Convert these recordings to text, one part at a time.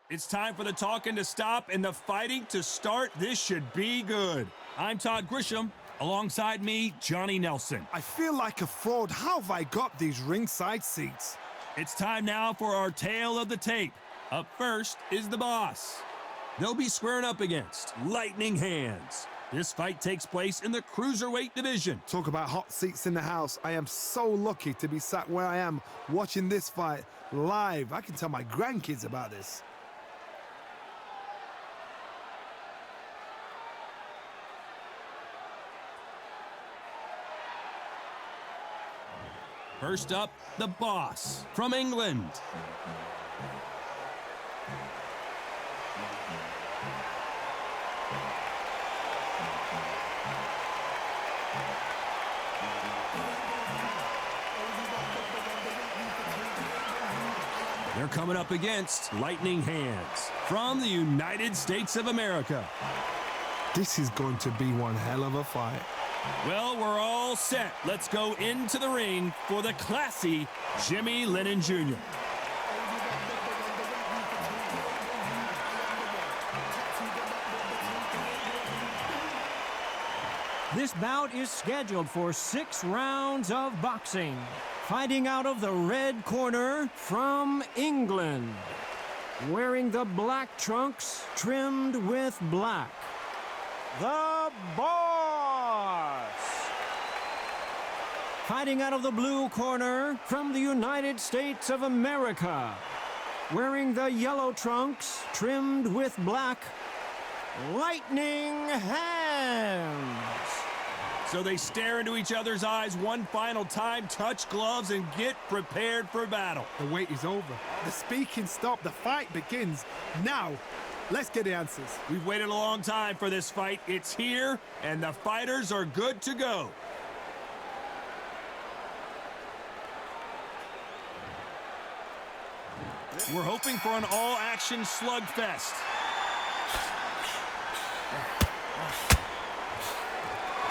It's time for the talking to stop and the fighting to start. This should be good. I'm Todd Grisham. Alongside me, Johnny Nelson. I feel like a fraud. How have I got these ringside seats? It's time now for our tale of the tape. Up first is the boss. They'll be squaring up against Lightning Hands. This fight takes place in the cruiserweight division. Talk about hot seats in the house. I am so lucky to be sat where I am watching this fight live. I can tell my grandkids about this. First up, the boss from England. They're coming up against Lightning Hands from the United States of America. This is going to be one hell of a fight. Well, we're all set. Let's go into the ring for the classy Jimmy Lennon Jr. This bout is scheduled for 6 rounds of boxing. Fighting out of the red corner from England. Wearing the black trunks trimmed with black. The Boss! Fighting out of the blue corner from the United States of America. Wearing the yellow trunks trimmed with black. Lightning Hands! So they stare into each other's eyes one final time, touch gloves, and get prepared for battle. The wait is over. The speaking stopped. The fight begins now. Let's get the answers. We've waited a long time for this fight. It's here, and the fighters are good to go. We're hoping for an all-action slugfest.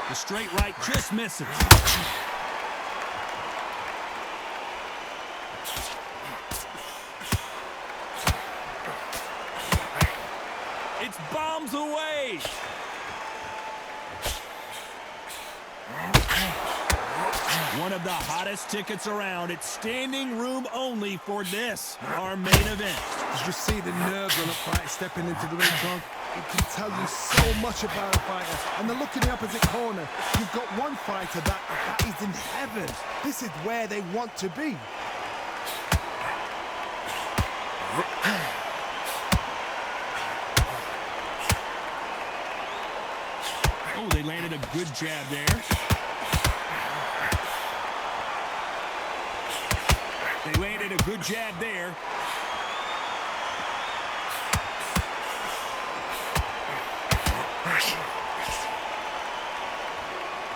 The straight right just misses. It's bombs away. One of the hottest tickets around. It's standing room only for this, our main event. Did you see the nerves on a fight stepping into the ring, Tom? It can tell you so much about a fighter. And the look in the opposite corner, you've got one fighter that is in heaven. This is where they want to be. Oh, they landed a good jab there. They landed a good jab there.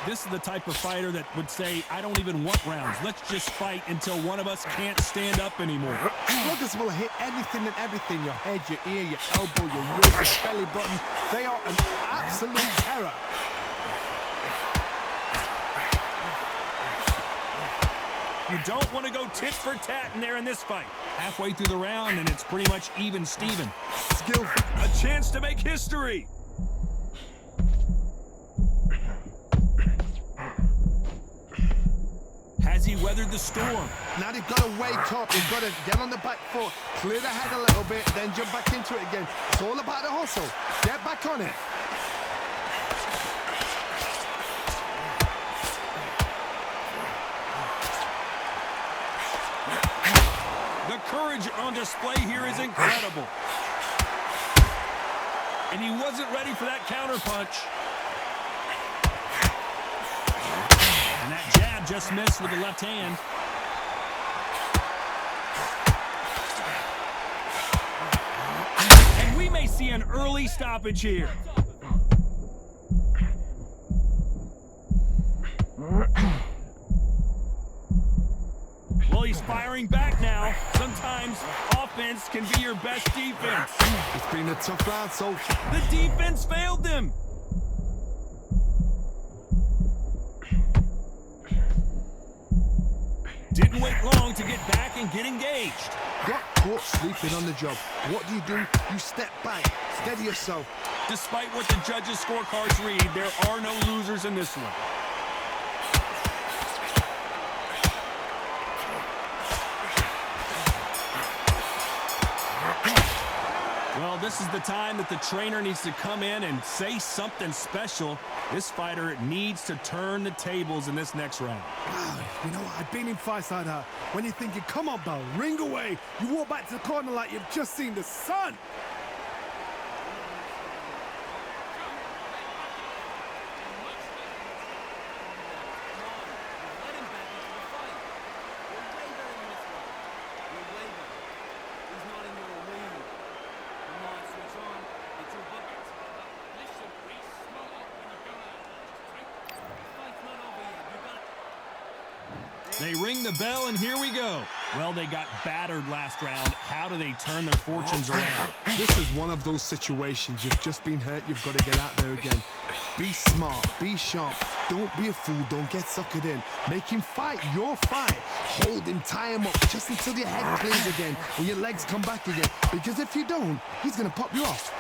This is the type of fighter that would say, I don't even want rounds. Let's just fight until one of us can't stand up anymore. Sluggers will hit anything and everything. Your head, your ear, your elbow, your wrist, your belly button. They are an absolute terror. You don't want to go tit for tat in there in this fight. Halfway through the round, and it's pretty much even Steven. Skillful. A chance to make history. Has he weathered the storm? Now they've got to wake up. They've got to get on the back foot, clear the head a little bit, then jump back into it again. It's all about the hustle. Get back on it. The courage on display here is incredible. And he wasn't ready for that counterpunch. And that jab just missed with the left hand. And we may see an early stoppage here. Well, he's firing back now. Sometimes offense can be your best defense. It's been a tough round, so The defense failed them. Didn't wait long to get back and get engaged. Got caught sleeping on the job. What do? You step back, steady yourself. Despite what the judges' scorecards read, there are no losers in this one. Well, this is the time that the trainer needs to come in and say something special. This fighter needs to turn the tables in this next round. Wow, you know what? I've been in fights like that. When you're thinking, come on, Bell, ring away. You walk back to the corner like you've just seen the sun. They ring the bell, and here we go. Well, they got battered last round. How do they turn their fortunes around? This is one of those situations. You've just been hurt. You've got to get out there again. Be smart. Be sharp. Don't be a fool. Don't get suckered in. Make him fight your fight. Hold him. Tie him up just until your head clears again or your legs come back again. Because if you don't, he's going to pop you off.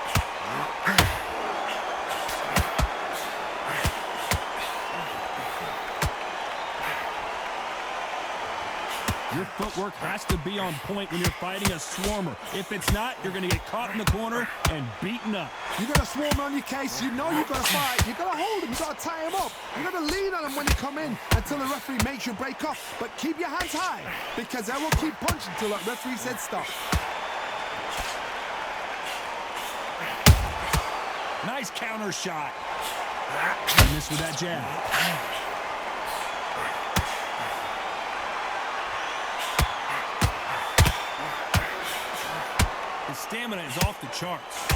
Your footwork has to be on point when you're fighting a swarmer. If it's not, you're going to get caught in the corner and beaten up. You got a swarmer on your case. You know you've got to fight. You got to hold him. You got to tie him up. You got to lean on him when you come in until the referee makes you break off. But keep your hands high because they will keep punching until that referee said stop. Nice counter shot. Missed with that jab. His stamina is off the charts.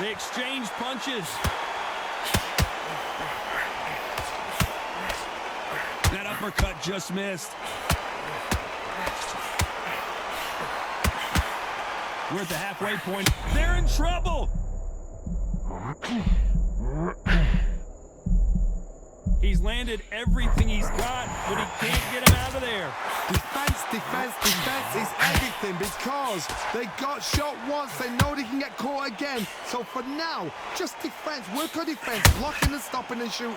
They exchange punches. That uppercut just missed. We're at the halfway point. They're in trouble. He's landed everything he's got, but he can't get him out of there. Defense, defense, defense is everything because they got shot once. They know they can get caught again. So for now, just defense. Work on defense. Blocking and stopping and shooting.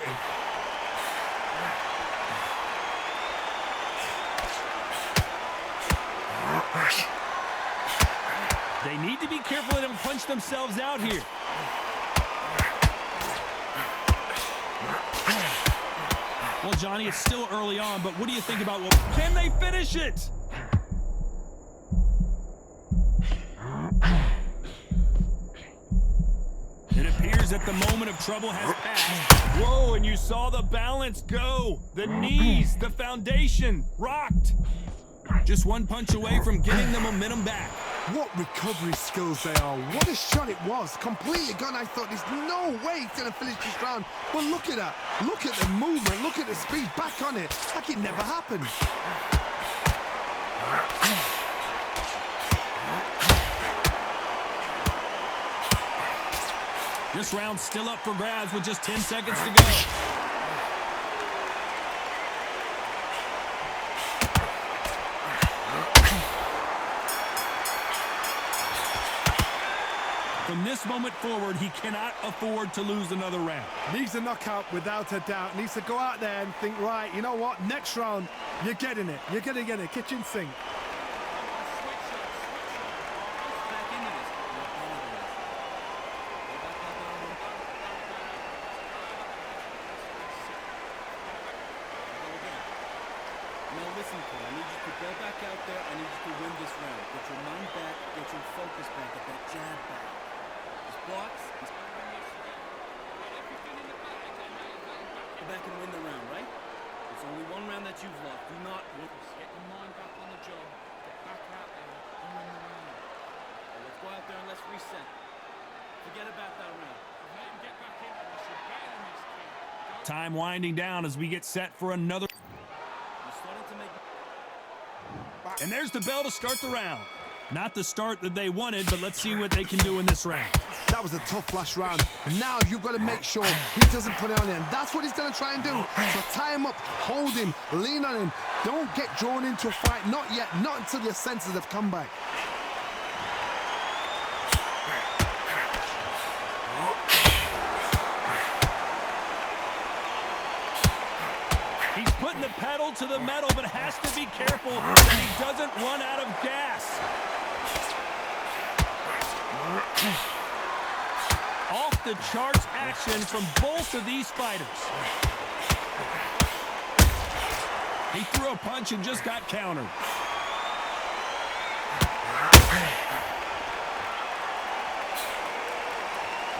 They need to be careful they don't punch themselves out here. Well, Johnny, it's still early on, but what do you think about what? Can they finish it? It appears that the moment of trouble has passed. Whoa, and you saw the balance go. The knees, the foundation, rocked. Just one punch away from getting the momentum back. What recovery skills they are. What a shot it was. Completely gone. I thought there's no way he's going to finish this round. But look at that. Look at the movement. Look at the speed. Back on it. Like it never happened. This round's still up for grabs with just 10 seconds to go. From this moment forward, he cannot afford to lose another round. Needs a knockout without a doubt. Needs to go out there and think, right, you know what? Next round, you're getting it. You're going to get it. Kitchen sink. Now listen, Cole, I need you to go back out there. I need you to win this round. Get your mind back, get your focus back, get that jab back. His blocks, go back and win the round, right? It's only one round that you've lost. Do not get your mind back on the job. Get back out there and win the round. Well, let's go out there and let's reset. Forget about that round. Let him get back in. We should bet on this kid. Time winding down as we get set for another. You're starting to make... And there's the bell to start the round. Not the start that they wanted, but let's see what they can do in this round. That was a tough last round. And now you've got to make sure he doesn't put it on him. That's what he's going to try and do. So tie him up, hold him, lean on him. Don't get drawn into a fight. Not yet. Not until your senses have come back. He's putting the pedal to the metal, but has to be careful that he doesn't run out of gas. Off the charts action from both of these fighters. He threw a punch and just got countered.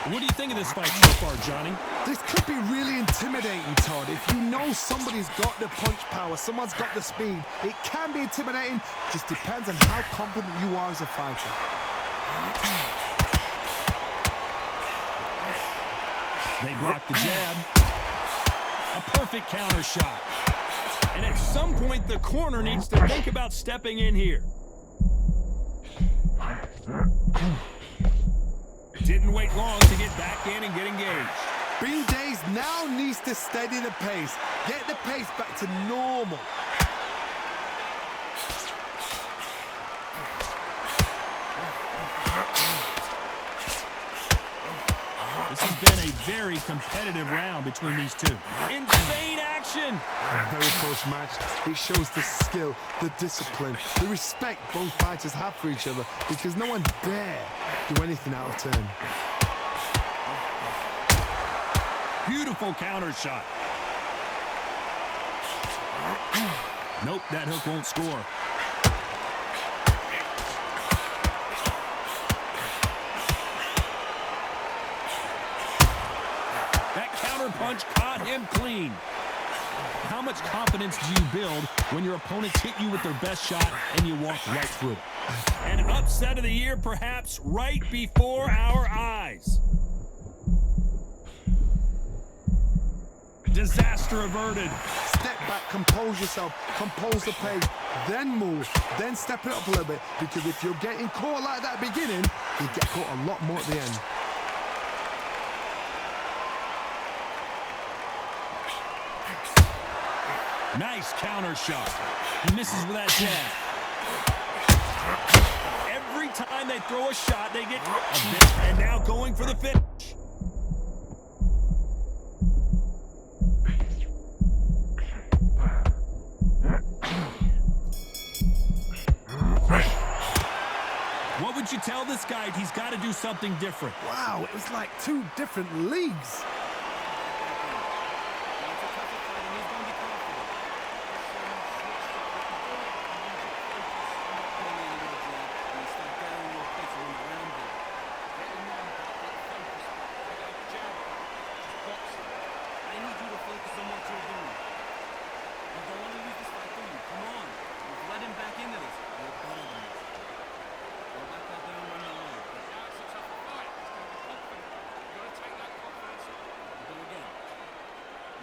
What do you think of this fight so far, Johnny? This could be really intimidating, Todd. If you know somebody's got the punch power, someone's got the speed, it can be intimidating. Just depends on how confident you are as a fighter. They block the jab. A perfect counter shot. And at some point, the corner needs to think about stepping in here. Didn't wait long to get back in and get engaged. Bean Days now needs to steady the pace. Get the pace back to normal. This has been a very competitive round between these two. Insane action! A very close match. It shows the skill, the discipline, the respect both fighters have for each other, because no one dare do anything out of turn. Beautiful counter shot. Nope, that hook won't score. That counter punch caught him clean. How much confidence do you build when your opponents hit you with their best shot and you walk right through it? An upset of the year, perhaps, right before our eyes. Disaster averted. Step back, compose yourself, compose the pace, then move, then step it up a little bit, because if you're getting caught like that at the beginning, you get caught a lot more at the end. Nice counter shot. He misses with that jab. Every time they throw a shot, they get a bit, and now going for the finish. What would you tell this guy? He's got to do something different. Wow, it was like two different leagues.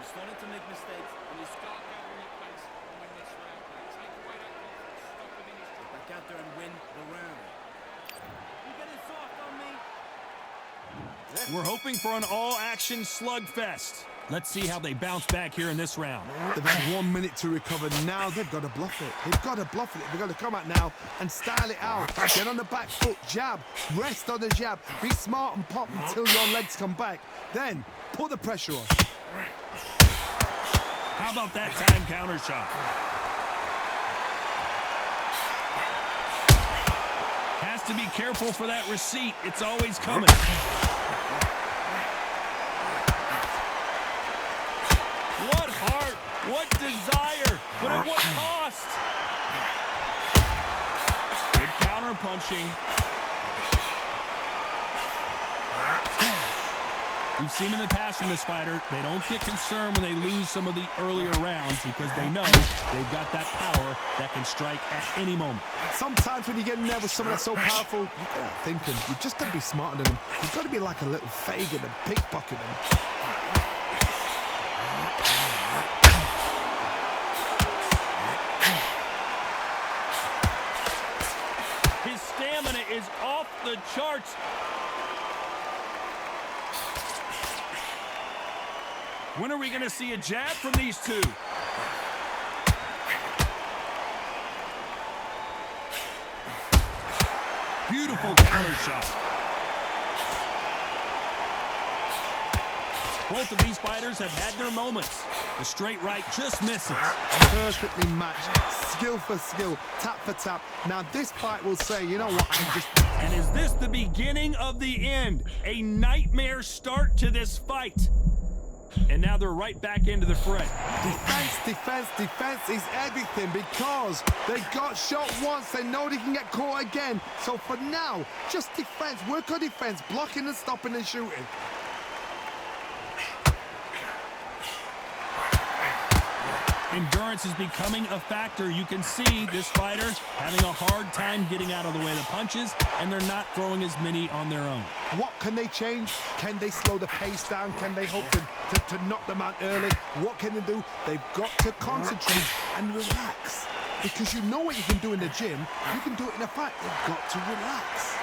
Starting to make mistakes, and you start gathering your pace and win this round. Take away that confidence, stop him in his tracks. Back out there and win the round. You're getting soft on me. We're hoping for an all-action slugfest. Let's see how they bounce back here in this round. They've had 1 minute to recover. Now they've got to bluff it. They've got to bluff it. They've got to come out now and style it out. Get on the back foot, jab, rest on the jab. Be smart and pop until your legs come back. Then put the pressure on. How about that time counter shot? Has to be careful for that receipt. It's always coming. What heart, what desire, but at what cost? Good counter punching. We've seen in the past from this fighter, they don't get concerned when they lose some of the earlier rounds because they know they've got that power that can strike at any moment. Sometimes when you get in there with someone that's so powerful, you've got to think him. You've just got to be smarter than him. You've got to be like a little Fagin and pickpocket him. His the charts. When are we going to see a jab from these two? Beautiful counter shot. Both of these fighters have had their moments. The straight right just misses. Perfectly matched, skill for skill, tap for tap. Now this fight will say, you know what, And is this the beginning of the end? A nightmare start to this fight. And now they're right back into the fray. Defense, defense, defense is everything because they got shot once. They know they can get caught again. So for now, just defense. Work on defense, blocking and stopping and shooting. Endurance is becoming a factor. You can see this fighter having a hard time getting out of the way of the punches, and they're not throwing as many on their own. What can they change? Can they slow the pace down? Can they hope to knock them out early? What can they do? They've got to concentrate and relax. Because you know what you can do in the gym, you can do it in a fight. They've got to relax.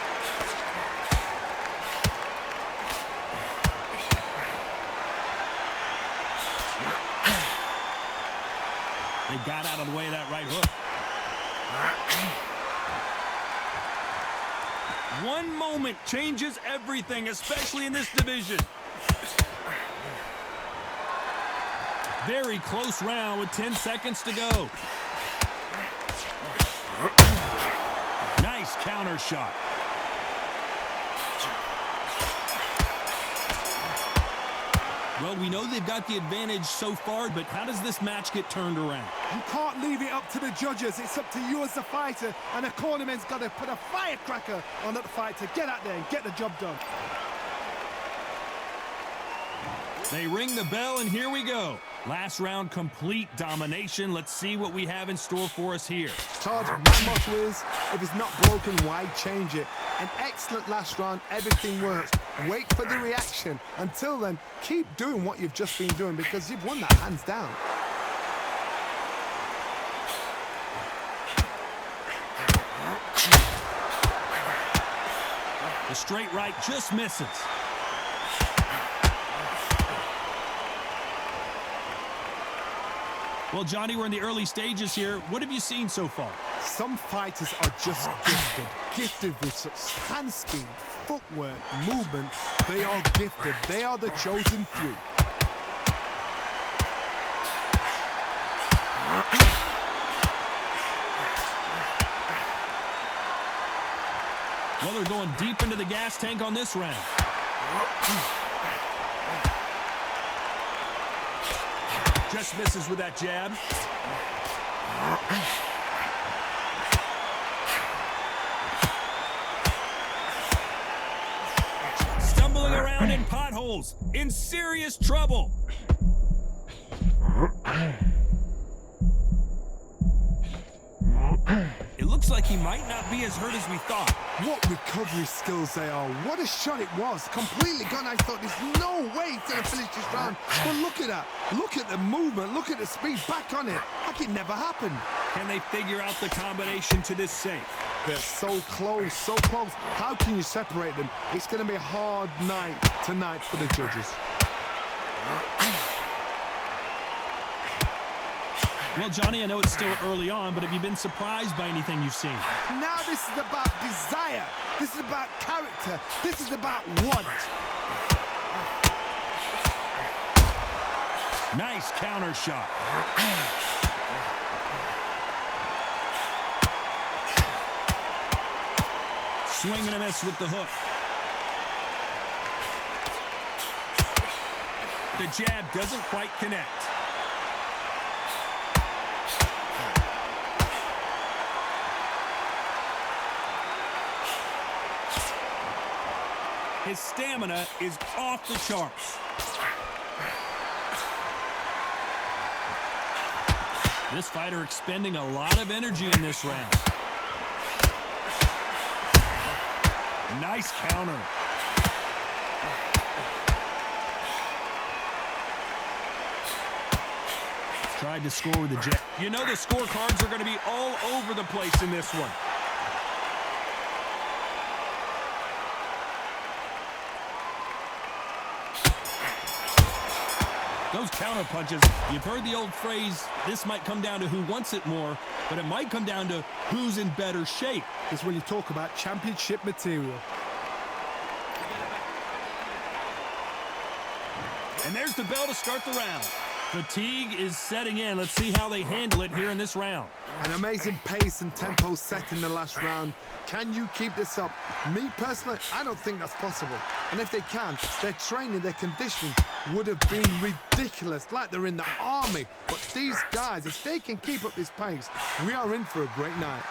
They got out of the way of that right hook. One moment changes everything, especially in this division. Very close round with 10 seconds to go. Nice counter shot. Well, we know they've got the advantage so far, but how does this match get turned around? You can't leave it up to the judges. It's up to you as the fighter, and the cornerman's got to put a firecracker on that fight to get out there and get the job done. They ring the bell, and here we go. Last round, complete domination. Let's see what we have in store for us here. Todd, my motto is, if it's not broken, why change it? An excellent last round, everything works. Wait for the reaction. Until then, keep doing what you've just been doing because you've won that hands down. The straight right just misses. Well, Johnny, we're in the early stages here. What have you seen so far? Some fighters are just gifted with such hand speed, footwork, movement. They are gifted. They are the chosen few. Well, they're going deep into the gas tank on this round. Just misses with that jab. Stumbling around in potholes, in serious trouble. It looks like he might not be as hurt as we thought. What recovery skills they are. What a shot it was. Completely gone. I thought there's no way he's going to finish this round. But look at that. Look at the movement. Look at the speed. Back on it. Like it never happened. Can they figure out the combination to this safe? They're so close, so close. How can you separate them? It's going to be a hard night tonight for the judges. Well, Johnny, I know it's still early on, but have you been surprised by anything you've seen? Now this is about desire. This is about character. This is about want. Nice counter shot. Swing and a miss with the hook. The jab doesn't quite connect. His stamina is off the charts. This fighter expending a lot of energy in this round. Nice counter. Tried to score with the jab. You know the scorecards are going to be all over the place in this one. Those counter punches, you've heard the old phrase, this might come down to who wants it more, but it might come down to who's in better shape. It's when you talk about championship material. And there's the bell to start the round. Fatigue is setting in. Let's see how they handle it here in this round. An amazing pace and tempo set in the last round. Can you keep this up? Me personally, I don't think that's possible. And if they can, their training, their conditioning would have been ridiculous, like they're in the army. But these guys, if they can keep up this pace, we are in for a great night.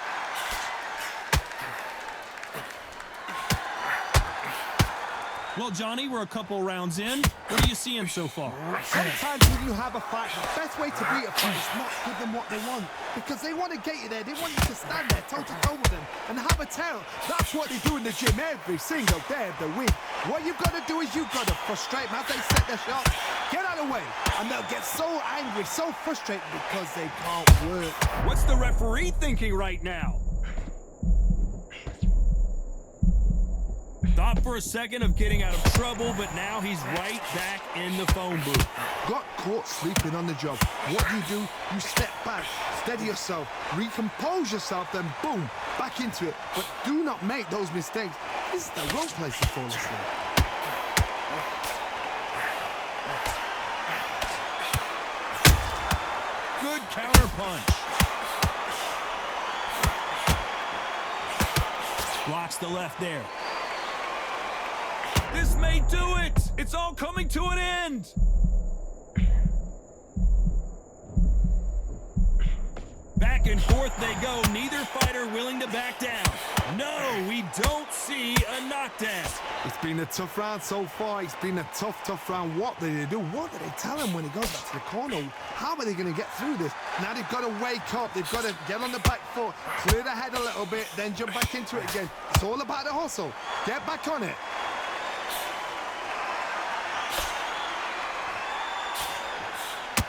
Well, Johnny, we're a couple rounds in. What are you seeing so far? Sometimes when you have a fight, the best way to beat a fight is not give them what they want. Because they want to get you there. They want you to stand there toe-to-toe with them and have a tell. That's what they do in the gym every single day of the week. What you've got to do is you've got to frustrate them as they set their shots. Get out of the way. And they'll get so angry, so frustrated because they can't work. What's the referee thinking right now? Thought for a second of getting out of trouble, but now he's right back in the phone booth. Got caught sleeping on the job. What do? You step back, steady yourself, recompose yourself, then boom, back into it. But do not make those mistakes. This is the wrong place to fall asleep. Good counter punch. Blocks the left there. This may do it! It's all coming to an end! Back and forth they go, neither fighter willing to back down. No, we don't see a knockdown. It's been a tough round so far. It's been a tough round. What did they do? What did they tell him when he goes back to the corner? How are they going to get through this? Now they've got to wake up. They've got to get on the back foot, clear the head a little bit, then jump back into it again. It's all about the hustle. Get back on it.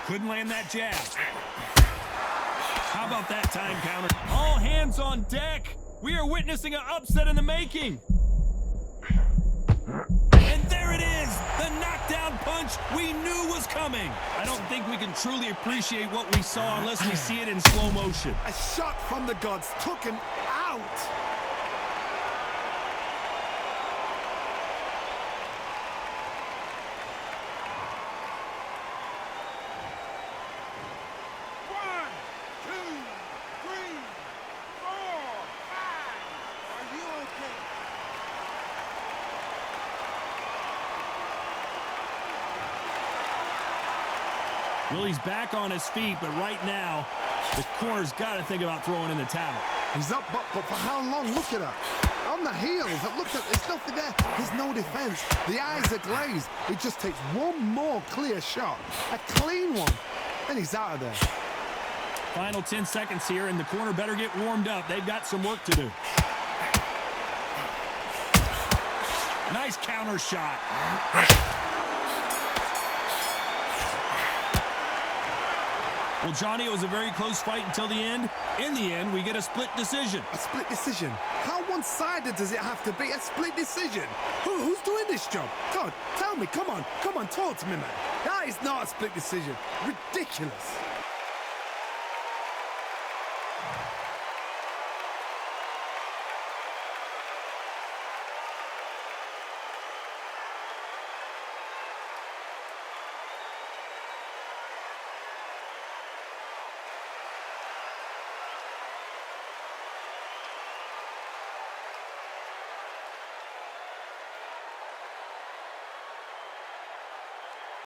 Couldn't land that jab. How about that time counter? All hands on deck. We are witnessing an upset in the making. And there it is, the knockdown punch we knew was coming. I don't think we can truly appreciate what we saw unless we see it in slow motion. A shot from the gods took him out. Well, he's back on his feet, but right now, the corner's got to think about throwing in the towel. He's up, but for how long? Look at that. On the heels, look at, there's nothing there. There's no defense. The eyes are glazed. It just takes one more clear shot, a clean one, and he's out of there. Final 10 seconds here, and the corner better get warmed up. They've got some work to do. Nice counter shot. Well, Johnny, it was a very close fight until the end. In the end, we get a split decision. A split decision? How one-sided does it have to be? A split decision? Who's doing this job? God, tell me, come on, talk to me, man. That is not a split decision. Ridiculous.